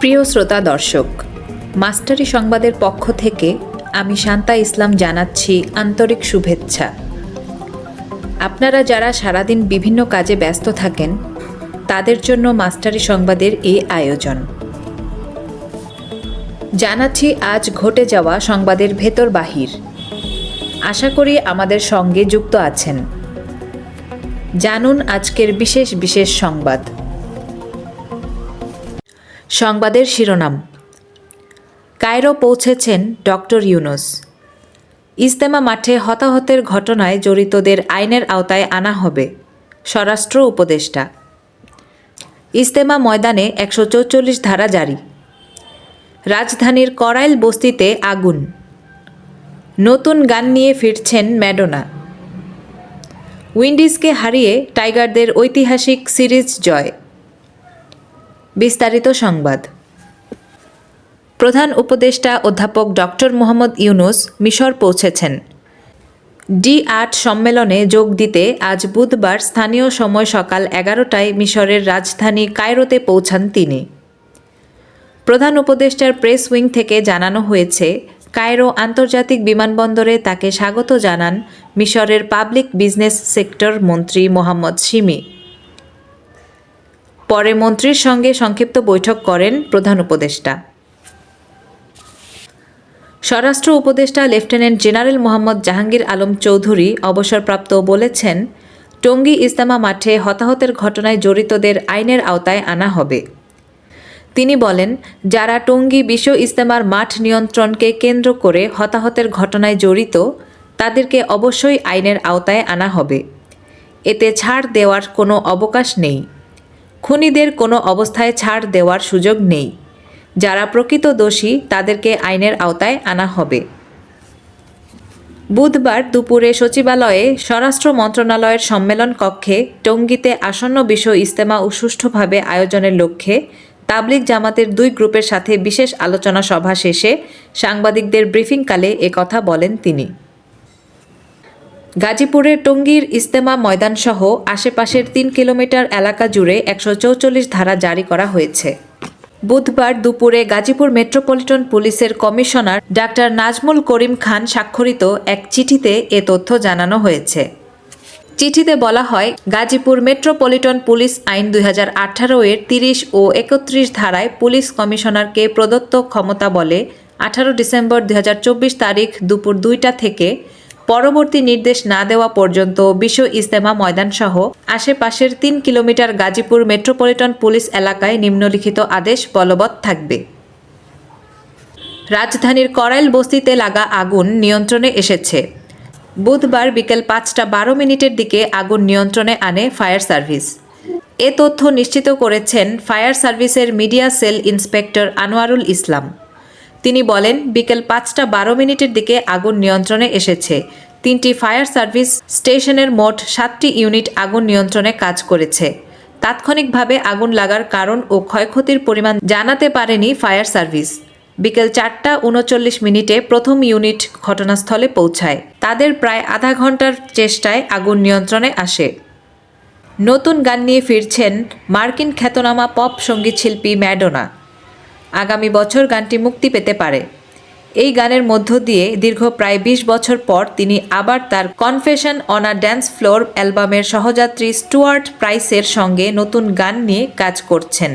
প্রিয় শ্রোতা দর্শক, মাস্টারি সংবাদের পক্ষ থেকে আমি শান্তা ইসলাম জানাচ্ছি আন্তরিক শুভেচ্ছা। আপনারা যারা সারাদিন বিভিন্ন কাজে ব্যস্ত থাকেন, তাদের জন্য মাস্টারি সংবাদের এই আয়োজন। জানাচ্ছি আজ ঘটে যাওয়া সংবাদের ভেতর বাহির। আশা করি আমাদের সঙ্গে যুক্ত আছেন। জানুন আজকের বিশেষ বিশেষ সংবাদ। সংবাদের শিরোনাম। কায়রো পৌঁছেছেন ডক্টর ইউনূস। ইজতেমা মাঠে হতাহতের ঘটনায় জড়িতদের আইনের আওতায় আনা হবে, স্বরাষ্ট্র উপদেষ্টা। ইজতেমা ময়দানে ১৪৪ ধারা জারি। রাজধানীর করাইল বস্তিতে আগুন। নতুন গান নিয়ে ফিরছেন ম্যাডোনা। উইন্ডিজকে হারিয়ে টাইগারদের ঐতিহাসিক সিরিজ জয়। বিস্তারিত সংবাদ। প্রধান উপদেষ্টা অধ্যাপক ডক্টর মোহাম্মদ ইউনূস মিশর পৌঁছেছেন। D8 সম্মেলনে যোগ দিতে আজ বুধবার স্থানীয় সময় সকাল ১১টায় মিশরের রাজধানী কায়রোতে পৌঁছান তিনি। প্রধান উপদেষ্টার প্রেস উইং থেকে জানানো হয়েছে, কায়রো আন্তর্জাতিক বিমানবন্দরে তাকে স্বাগত জানান মিশরের পাবলিক বিজনেস সেক্টর মন্ত্রী মোহাম্মদ শিমি। পরে মন্ত্রীর সঙ্গে সংক্ষিপ্ত বৈঠক করেন প্রধান উপদেষ্টা। স্বরাষ্ট্র উপদেষ্টা লেফটেন্যান্ট জেনারেল মোহাম্মদ জাহাঙ্গীর আলম চৌধুরী অবসরপ্রাপ্ত বলেছেন, টঙ্গী ইজতেমা মাঠে হতাহতের ঘটনায় জড়িতদের আইনের আওতায় আনা হবে। তিনি বলেন, যারা টঙ্গী বিশ্ব ইজতেমার মাঠ নিয়ন্ত্রণকে কেন্দ্র করে হতাহতের ঘটনায় জড়িত, তাদেরকে অবশ্যই আইনের আওতায় আনা হবে। এতে ছাড় দেওয়ার কোনো অবকাশ নেই। খুনিদের কোনো অবস্থায় ছাড় দেওয়ার সুযোগ নেই। যারা প্রকৃত দোষী তাদেরকে আইনের আওতায় আনা হবে। বুধবার দুপুরে সচিবালয়ে স্বরাষ্ট্র মন্ত্রণালয়ের সম্মেলন কক্ষে টঙ্গীতে আসন্ন বিশ্ব ইজতেমা সুষ্ঠুভাবে আয়োজনের লক্ষ্যে তাবলিগ জামাতের 2 গ্রুপের সাথে বিশেষ আলোচনা সভা শেষে সাংবাদিকদের ব্রিফিংকালে একথা বলেন তিনি। গাজীপুরের টঙ্গীর ইজতেমা ময়দানসহ আশেপাশের 3 কিলোমিটার এলাকা জুড়ে ১৪৪ ধারা জারি করা হয়েছে। বুধবার দুপুরে গাজীপুর মেট্রোপলিটন পুলিশের কমিশনার ডাক্তার নাজমুল করিম খান স্বাক্ষরিত এক চিঠিতে এ তথ্য জানানো হয়েছে। চিঠিতে বলা হয়, গাজীপুর মেট্রোপলিটন পুলিশ আইন ২০১৮ এর ৩০ ও ৩১ ধারায় পুলিশ কমিশনারকে প্রদত্ত ক্ষমতা বলে ১৮ ডিসেম্বর ২০২৪ তারিখ দুপুর ২টা থেকে পরবর্তী নির্দেশ না দেওয়া পর্যন্ত বিশ্ব ইজতেমা ময়দানসহ আশেপাশের ৩ কিলোমিটার গাজীপুর মেট্রোপলিটন পুলিশ এলাকায় নিম্নলিখিত আদেশ বলবৎ থাকবে। রাজধানীর করাইল বস্তিতে লাগা আগুন নিয়ন্ত্রণে এসেছে। বুধবার বিকেল ৫টা ১২ দিকে আগুন নিয়ন্ত্রণে আনে ফায়ার সার্ভিস। এ তথ্য নিশ্চিত করেছেন ফায়ার সার্ভিসের media cell inspector Anwarul Islam. তিনি বলেন, বিকেল ৫টা ১২ দিকে আগুন নিয়ন্ত্রণে এসেছে। 3টি ফায়ার সার্ভিস স্টেশনের মোট 7টি ইউনিট আগুন নিয়ন্ত্রণে কাজ করেছে। তাৎক্ষণিকভাবে আগুন লাগার কারণ ও ক্ষয়ক্ষতির পরিমাণ জানাতে পারেনি ফায়ার সার্ভিস। বিকেল ৪টা ৩৯ প্রথম ইউনিট ঘটনাস্থলে পৌঁছায়। তাদের প্রায় আধা ঘন্টার চেষ্টায় আগুন নিয়ন্ত্রণে আসে। নতুন গান নিয়ে ফিরছেন মার্কিন খ্যাতনামা পপ সঙ্গীত শিল্পী ম্যাডোনা। আগামী বছর গানটি মুক্তি পেতে পারে। এই গানের মধ্য দিয়ে দীর্ঘ প্রায় ২০ বছর পর তিনি আবার তার confession on a dance floor অ্যালবামের সহযাত্রী স্টুয়ার্ট প্রাইসের সঙ্গে নতুন গান নিয়ে কাজ করছেন।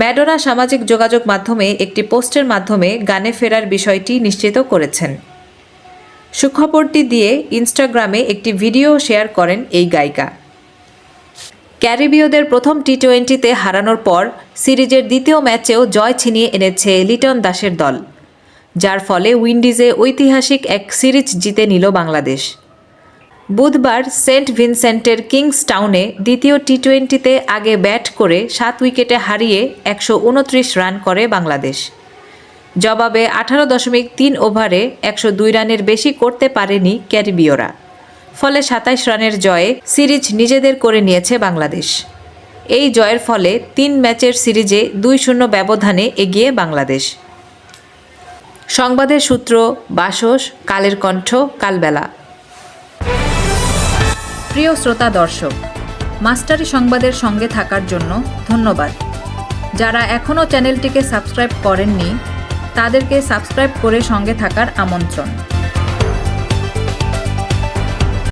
ম্যাডোনা সামাজিক যোগাযোগ মাধ্যমে একটি পোস্টের মাধ্যমে গানে ফেরার বিষয়টি নিশ্চিত করেছেন। সুখবরটি দিয়ে ইনস্টাগ্রামে একটি ভিডিও শেয়ার করেন এই গায়িকা। ক্যারিবীয়দের প্রথম টি-20তে হারানোর পর সিরিজের দ্বিতীয় ম্যাচেও জয় ছিনিয়ে এনেছে লিটন দাসের দল, যার ফলে উইন্ডিজে ঐতিহাসিক এক সিরিজ জিতে নিল বাংলাদেশ। বুধবার সেন্ট ভিনসেন্টের কিংসটাউনে দ্বিতীয় টি-20তে আগে ব্যাট করে 7 উইকেটে হারিয়ে ১২৯ রান করে বাংলাদেশ। জবাবে 18.3 ওভারে 102 রানের বেশি করতে পারেনি ক্যারিবীয়রা। ফলে 27 রানের জয়ে সিরিজ নিজেদের করে নিয়েছে বাংলাদেশ। এই জয়ের ফলে 3 ম্যাচের সিরিজে 2-0 ব্যবধানে এগিয়ে বাংলাদেশ। সংবাদের সূত্র বাসস, কালের কণ্ঠ, কালবেলা। প্রিয় শ্রোতা দর্শক, মাস্টারি সংবাদের সঙ্গে থাকার জন্য ধন্যবাদ। যারা এখনও চ্যানেলটিকে সাবস্ক্রাইব করেননি তাদেরকে সাবস্ক্রাইব করে সঙ্গে থাকার আমন্ত্রণ।